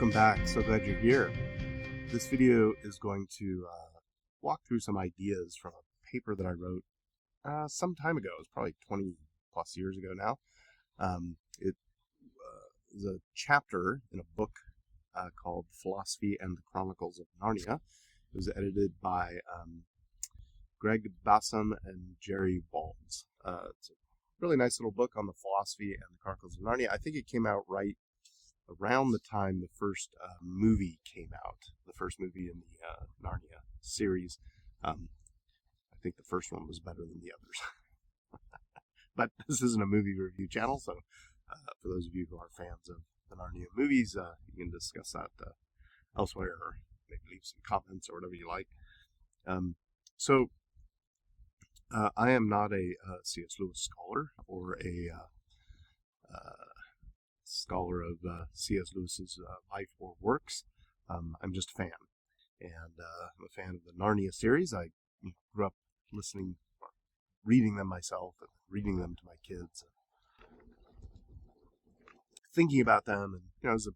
Welcome back. So glad you're here. This video is going to walk through some ideas from a paper that I wrote some time ago. It was probably 20 plus years ago now. It is a chapter in a book called Philosophy and the Chronicles of Narnia. It was edited by Greg Bassam and Jerry Walls. It's a really nice little book on the philosophy and the Chronicles of Narnia. I think it came out right around the time the first movie came out, the first movie in the Narnia series. I think the first one was better than the others. But this isn't a movie review channel, so for those of you who are fans of the Narnia movies, you can discuss that elsewhere, or maybe leave some comments or whatever you like. So I am not a C.S. Lewis scholar or a scholar of C.S. Lewis's life or works. I'm just a fan, and I'm a fan of the Narnia series. I grew up listening, or reading them myself, and reading them to my kids, thinking about them, and as I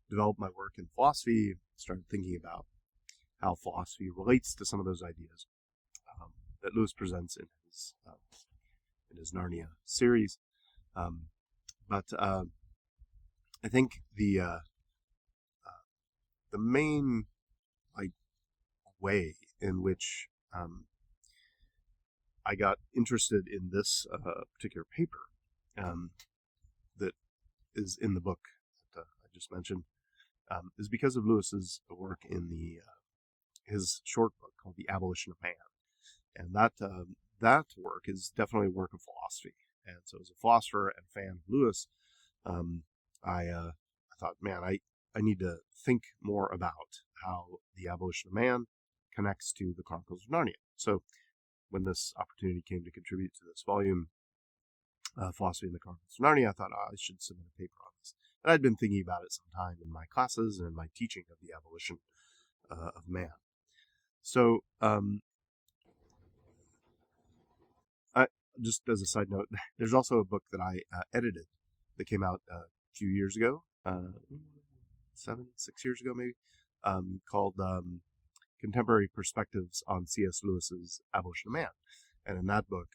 developed my work in philosophy, started thinking about how philosophy relates to some of those ideas that Lewis presents in his Narnia series. But I think the main way in which I got interested in this particular paper that is in the book that I just mentioned is because of Lewis's work in his short book called The Abolition of Man. And that work is definitely a work of philosophy. And so as a philosopher and fan of Lewis, I thought, man, I need to think more about how the Abolition of Man connects to the Chronicles of Narnia. So when this opportunity came to contribute to this volume, Philosophy in the Chronicles of Narnia, I thought, I should submit a paper on this. And I'd been thinking about it some time in my classes and in my teaching of the Abolition of Man. So just as a side note, there's also a book that I edited that came out a few years ago, 6 years ago maybe, called Contemporary Perspectives on C.S. Lewis's Abolition of Man. And in that book,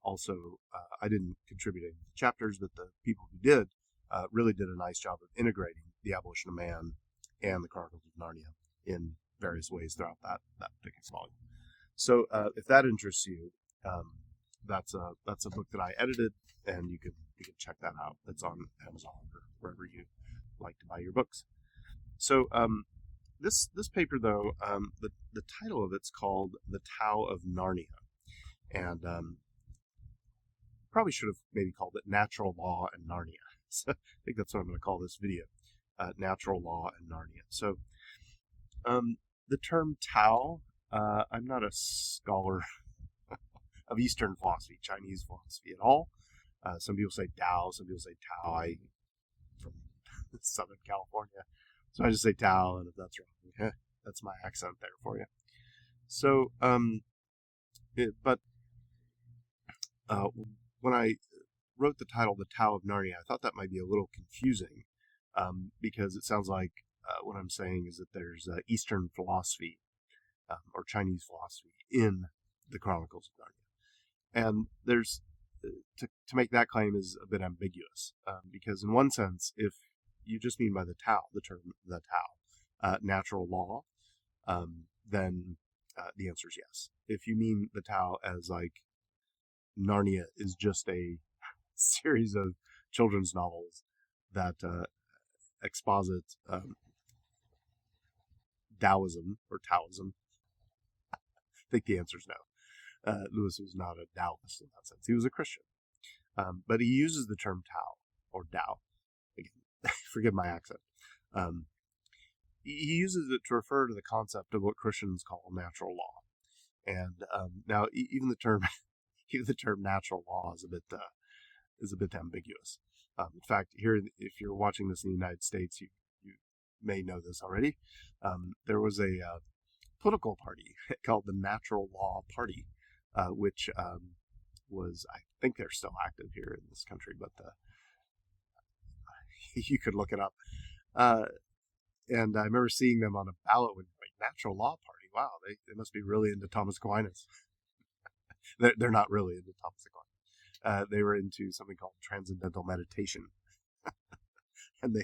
also, I didn't contribute any chapters, but the people who did really did a nice job of integrating the Abolition of Man and the Chronicles of Narnia in various ways throughout that particular volume. So if that interests you, that's a book that I edited, and you can check that out. It's on Amazon or wherever you like to buy your books. So this paper, though, the title of it's called The Tao of Narnia, and probably should have maybe called it Natural Law and Narnia. So I think that's what I'm going to call this video, Natural Law and Narnia. So the term Tao, I'm not a scholar of Eastern philosophy, Chinese philosophy at all. Some people say Tao, some people say Tao. I'm from Southern California, so I just say Tao, and if that's wrong, that's my accent there for you. So, when I wrote the title, The Tao of Narnia, I thought that might be a little confusing, because it sounds like what I'm saying is that there's Eastern philosophy or Chinese philosophy in the Chronicles of Narnia. And there's to make that claim is a bit ambiguous, because in one sense, if you just mean by the Tao, the term the Tao, natural law, then the answer is yes. If you mean the Tao as like Narnia is just a series of children's novels that exposit Taoism or Taoism, I think the answer is no. Lewis was not a Taoist in that sense. He was a Christian. But he uses the term Tao, or Tao. Again, forgive my accent. He uses it to refer to the concept of what Christians call natural law. And now, even the term natural law is a bit ambiguous. In fact, here, if you're watching this in the United States, you may know this already. There was a political party called the Natural Law Party, which was, I think they're still active here in this country, but you could look it up. And I remember seeing them on a ballot with like Natural Law Party. Wow, they must be really into Thomas Aquinas. They're not really into Thomas Aquinas. They were into something called transcendental meditation, and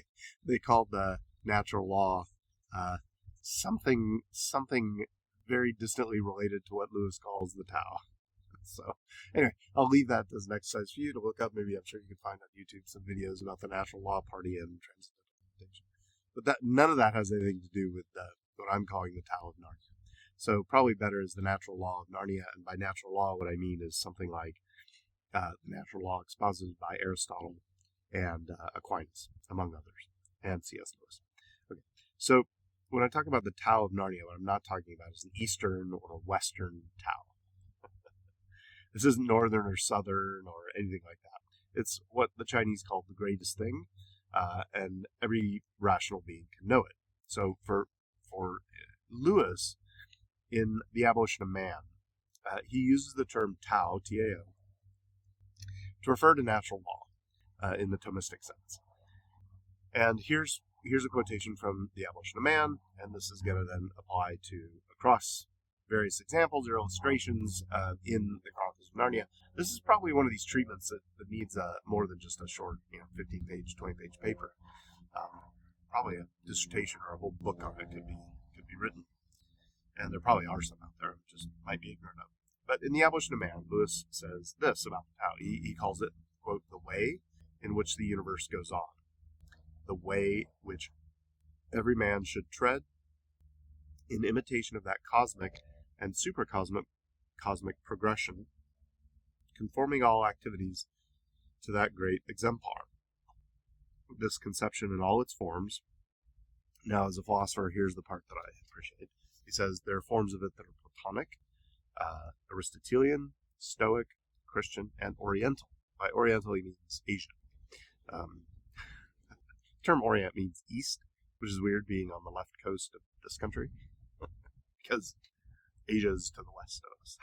they called the natural law something very distantly related to what Lewis calls the Tao. So anyway, I'll leave that as an exercise for you to look up. Maybe I'm sure you can find on YouTube some videos about the Natural Law Party and transcendental meditation. But none of that has anything to do with what I'm calling the Tao of Narnia. So probably better is the Natural Law of Narnia, and by natural law, what I mean is something like the natural law exposited by Aristotle and Aquinas, among others, and C.S. Lewis. Okay, so when I talk about the Tao of Narnia, what I'm not talking about is an Eastern or Western Tao. This isn't Northern or Southern or anything like that. It's what the Chinese call the greatest thing, and every rational being can know it. So for Lewis, in The Abolition of Man, he uses the term Tao, T-A-O, to refer to natural law in the Thomistic sense. And here's a quotation from The Abolition of Man, and this is going to then apply to across various examples or illustrations in the Chronicles of Narnia. This is probably one of these treatments that needs more than just a short 15-page, 20-page paper. Probably a dissertation or a whole book on it could be written. And there probably are some out there, I just might be ignorant of. But in The Abolition of Man, Lewis says this about the Tao. He calls it, quote, the way in which the universe goes on. The way which every man should tread in imitation of that cosmic and supercosmic progression, conforming all activities to that great exemplar. This conception in all its forms. Now, as a philosopher, here's the part that I appreciate. He says there are forms of it that are Platonic, Aristotelian, Stoic, Christian, and Oriental. By Oriental, he means Asian. The term Orient means East, which is weird being on the left coast of this country, because Asia is to the west of us.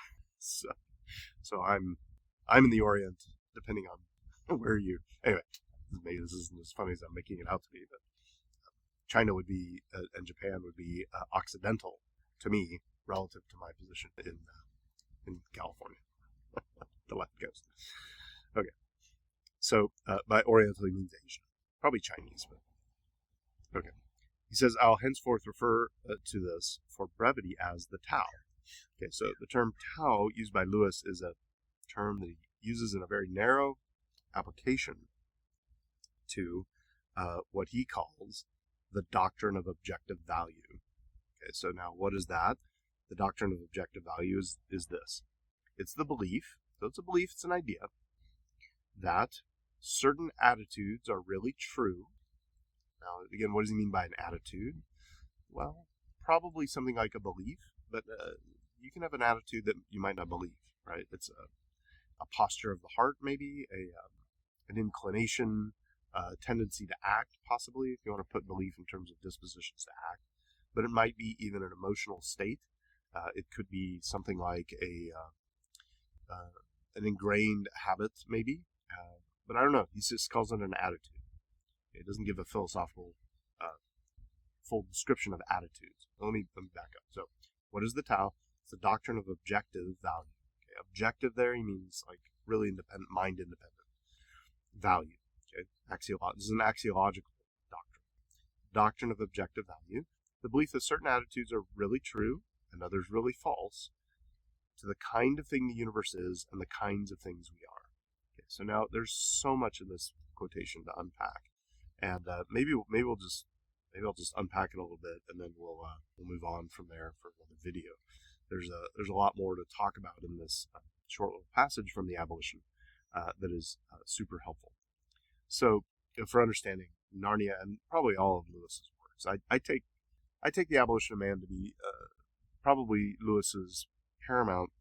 So I'm in the Orient, depending on where you. Anyway, maybe this isn't as funny as I'm making it out to be, but China would be and Japan would be Occidental to me relative to my position in California, the left coast. Okay, so by Oriental he means Asian, probably Chinese, but okay. He says, I'll henceforth refer to this for brevity as the Tao. Okay, so the term Tao used by Lewis is a term that he uses in a very narrow application to what he calls the doctrine of objective value. Okay, so now what is that? The doctrine of objective value is this. It's the belief, so it's a belief, it's an idea, that certain attitudes are really true. Now, again, what does he mean by an attitude? Well, probably something like a belief, but you can have an attitude that you might not believe, right? It's a posture of the heart, maybe, an inclination, a tendency to act, possibly, if you want to put belief in terms of dispositions to act. But it might be even an emotional state. It could be something like an ingrained habit, maybe. But I don't know. He just calls it an attitude. It doesn't give a philosophical full description of attitudes. Let me back up. So, what is the Tao? It's the doctrine of objective value. Okay, objective there, he means like really independent, mind independent value. Okay, this is an axiological doctrine. Doctrine of objective value. The belief that certain attitudes are really true and others really false to the kind of thing the universe is and the kinds of things we are. Okay, so now there's so much in this quotation to unpack, and maybe I'll just unpack it a little bit, and then we'll move on from there for another video. There's a lot more to talk about in this short little passage from the Abolition that is super helpful. So, for understanding Narnia and probably all of Lewis's works, I take the Abolition of Man to be probably Lewis's paramount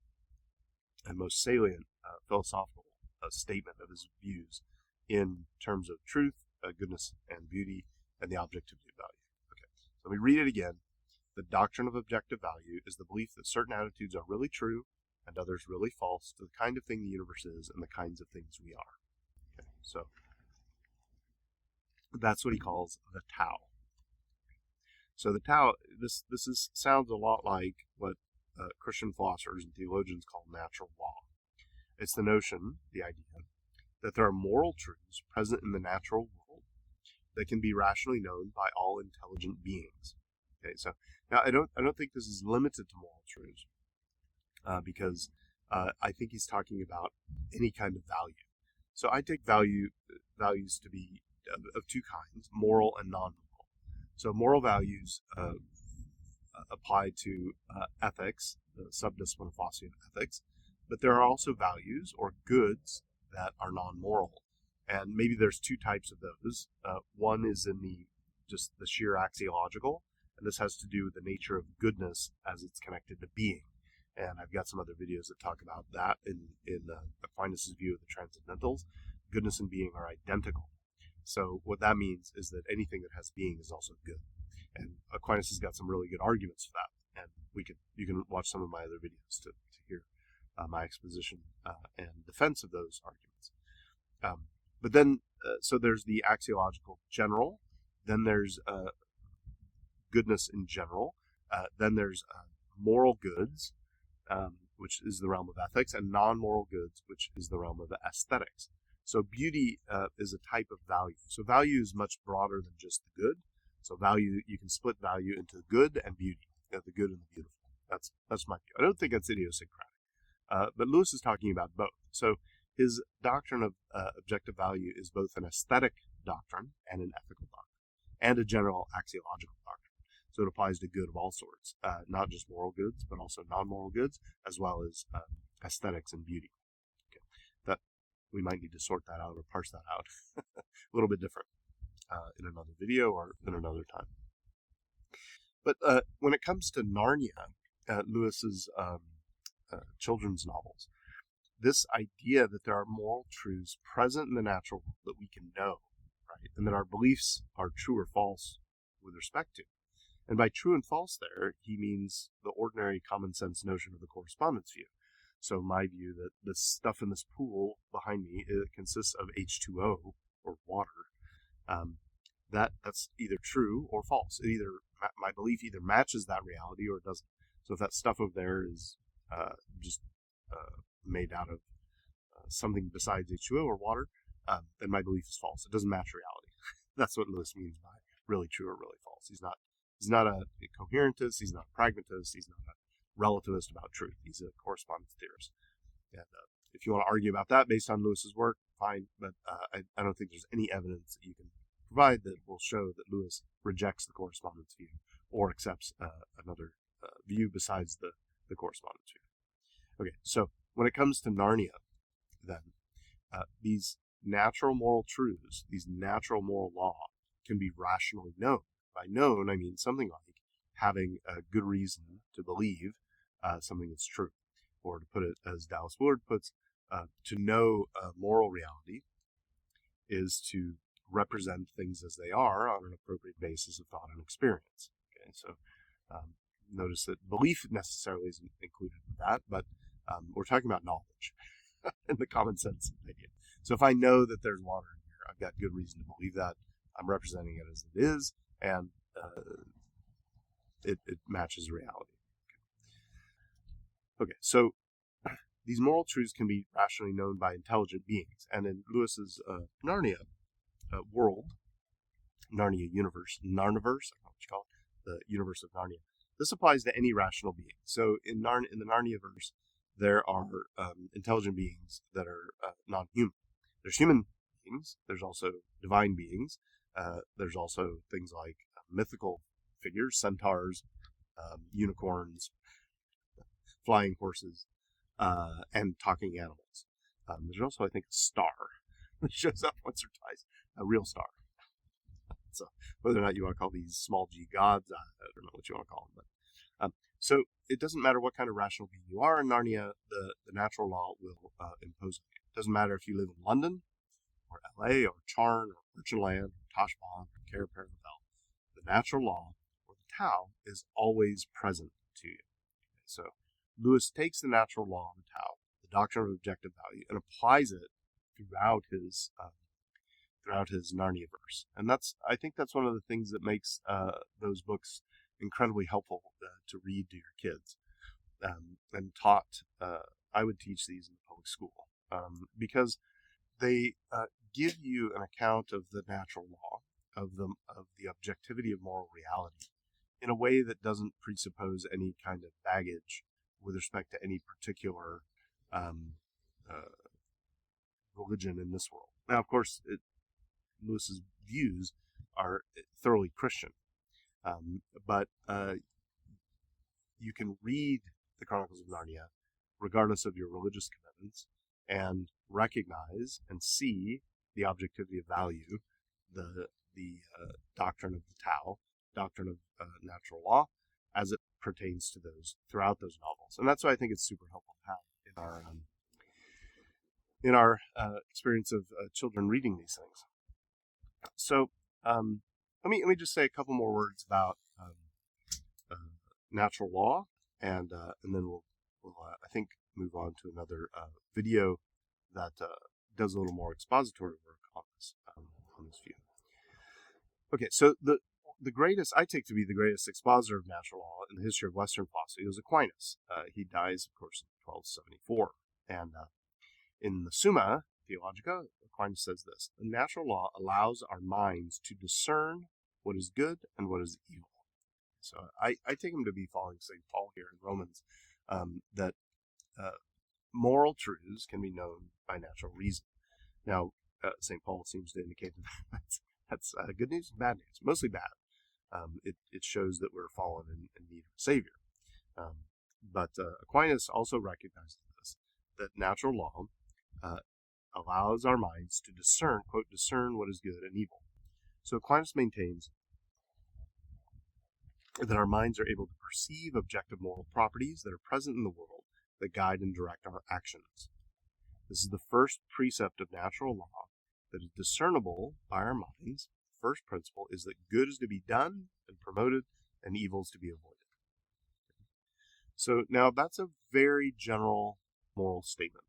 and most salient philosophical statement of his views in terms of truth, goodness, and beauty, and the objectivity of value. Okay, so let me read it again. The doctrine of objective value is the belief that certain attitudes are really true and others really false to the kind of thing the universe is and the kinds of things we are. Okay, so that's what he calls the Tao. So the Tao, sounds a lot like what Christian philosophers and theologians call natural law. It's the notion, the idea, that there are moral truths present in the natural world that can be rationally known by all intelligent beings. Okay, so now I don't think this is limited to moral truths, because I think he's talking about any kind of value. So I take values to be of two kinds: moral and non-moral. So moral values apply to ethics, the subdiscipline of philosophy of ethics, but there are also values or goods that are non-moral, and maybe there's two types of those. One is in just the sheer axiological, and this has to do with the nature of goodness as it's connected to being. And I've got some other videos that talk about that in Aquinas' view of the transcendentals. Goodness and being are identical. So what that means is that anything that has being is also good. And Aquinas has got some really good arguments for that. And you can watch some of my other videos to hear my exposition and defense of those arguments. But then, so there's the axiological general, then there's goodness in general, then there's moral goods, which is the realm of ethics, and non-moral goods, which is the realm of aesthetics. So beauty is a type of value. So value is much broader than just the good. So value, you can split value into good and beauty, the good and the beautiful. That's my view. I don't think that's idiosyncratic. But Lewis is talking about both. So his doctrine of objective value is both an aesthetic doctrine and an ethical doctrine, and a general axiological doctrine. So it applies to good of all sorts, not just moral goods, but also non-moral goods, as well as aesthetics and beauty. Okay. That we might need to sort that out or parse that out a little bit different in another video or in another time. But when it comes to Narnia, Lewis's children's novels, this idea that there are moral truths present in the natural world that we can know, right, and that our beliefs are true or false with respect to. And by true and false there, he means the ordinary common sense notion of the correspondence view. So my view that the stuff in this pool behind me, it consists of H2O, or water, that's either true or false. My belief either matches that reality or it doesn't. So if that stuff over there is just made out of something besides H2O or water, then my belief is false. It doesn't match reality. That's what Lewis means by really true or really false. He's not a coherentist, he's not a pragmatist, he's not a relativist about truth. He's a correspondence theorist. And if you want to argue about that based on Lewis's work, fine, but I don't think there's any evidence that you can provide that will show that Lewis rejects the correspondence view or accepts another view besides the correspondence view. Okay, so when it comes to Narnia, then these natural moral truths, these natural moral law can be rationally known. By known, I mean something like having a good reason to believe something that's true. Or to put it as Dallas Willard puts, to know moral reality is to represent things as they are on an appropriate basis of thought and experience. Okay, so notice that belief necessarily isn't included with that, but we're talking about knowledge and the common sense idea. So if I know that there's water in here, I've got good reason to believe that. I'm representing it as it is, and it matches reality. Okay, so these moral truths can be rationally known by intelligent beings, and in Lewis's Narnia world, Narnia universe, Narniverse, I don't know what you call it, the universe of Narnia, this applies to any rational being. So in the Narniaverse, there are intelligent beings that are non-human. There's human beings, there's also divine beings, there's also things like mythical figures, centaurs, unicorns, flying horses, and talking animals. There's also, I think, a star that shows up once or twice, a real star. So whether or not you want to call these small g gods, I don't know what you want to call them. But so it doesn't matter what kind of rational being you are in Narnia, the natural law will impose on you. It doesn't matter if you live in London, or LA, or Charn, or Merchantland, or Tashbaan, or Cair Paravel. The natural law, or the Tao, is always present to you. Okay, so Lewis takes the natural law of the Tao, the doctrine of objective value, and applies it throughout his throughout his Narniaverse. And I think that's one of the things that makes those books incredibly helpful to read to your kids. And I would teach these in the public school because they give you an account of the natural law, of the objectivity of moral reality, in a way that doesn't presuppose any kind of baggage with respect to any particular religion in this world. Now, of course, Lewis's views are thoroughly Christian, but you can read the Chronicles of Narnia regardless of your religious commitments and recognize and see the objectivity of value, the doctrine of the Tao, doctrine of natural law, as it pertains to those throughout those novels. And that's why I think it's super helpful to have in our experience of children reading these things. So let me just say a couple more words about natural law, and then we'll I think move on to another video that does a little more expository work on this view. Okay, so the greatest, I take to be the greatest expositor of natural law in the history of Western philosophy was Aquinas. He dies, of course, in 1274. And in the Summa Theologica, Aquinas says this: the natural law allows our minds to discern what is good and what is evil. So I take him to be following St. Paul here in Romans, that moral truths can be known by natural reason. Now, St. Paul seems to indicate that that's good news and bad news, mostly bad. It shows that we're fallen and in need of a Savior. But Aquinas also recognizes this, that natural law allows our minds to discern, quote, discern what is good and evil. So Aquinas maintains that our minds are able to perceive objective moral properties that are present in the world that guide and direct our actions. This is the first precept of natural law that is discernible by our minds. The first principle is that good is to be done and promoted and evil is to be avoided. So now that's a very general moral statement.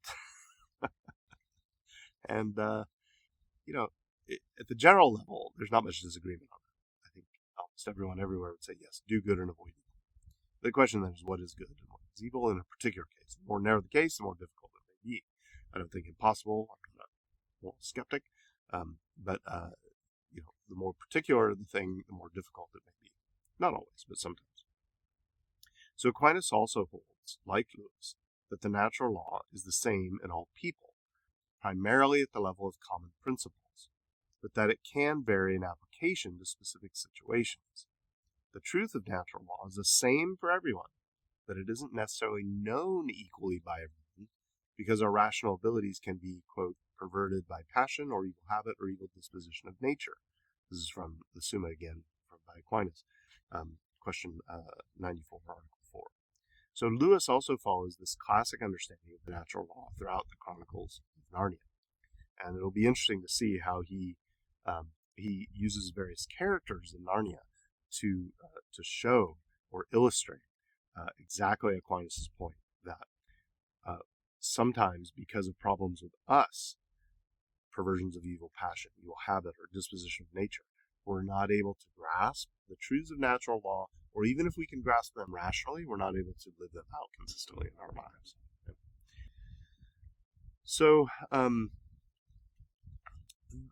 And, at the general level, there's not much disagreement on that. I think almost everyone everywhere would say, yes, do good and avoid evil. The question then is, what is good and what is evil in a particular case? The more narrow the case, the more difficult it may be. I don't think impossible. I'm not a moral skeptic. But the more particular the thing, the more difficult it may be. Not always, but sometimes. So Aquinas also holds, like Lewis, that the natural law is the same in all people, primarily at the level of common principles, but that it can vary in application to specific situations. The truth of natural law is the same for everyone, but it isn't necessarily known equally by everyone, because our rational abilities can be, quote, perverted by passion or evil habit or evil disposition of nature. This is from the Summa again, by Aquinas, question 94, article 4. So Lewis also follows this classic understanding of the natural law throughout the Chronicles of Narnia. And it'll be interesting to see how he uses various characters in Narnia to show or illustrate exactly Aquinas' point that sometimes because of problems with us, perversions of evil passion, evil habit, or disposition of nature, we're not able to grasp the truths of natural law, or even if we can grasp them rationally, we're not able to live them out consistently in our lives. So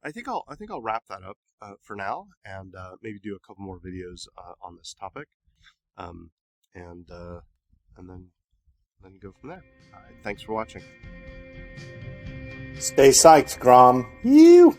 I think I'll wrap that up for now, and maybe do a couple more videos on this topic, and then go from there. All right, thanks for watching. Stay psyched, Grom. You.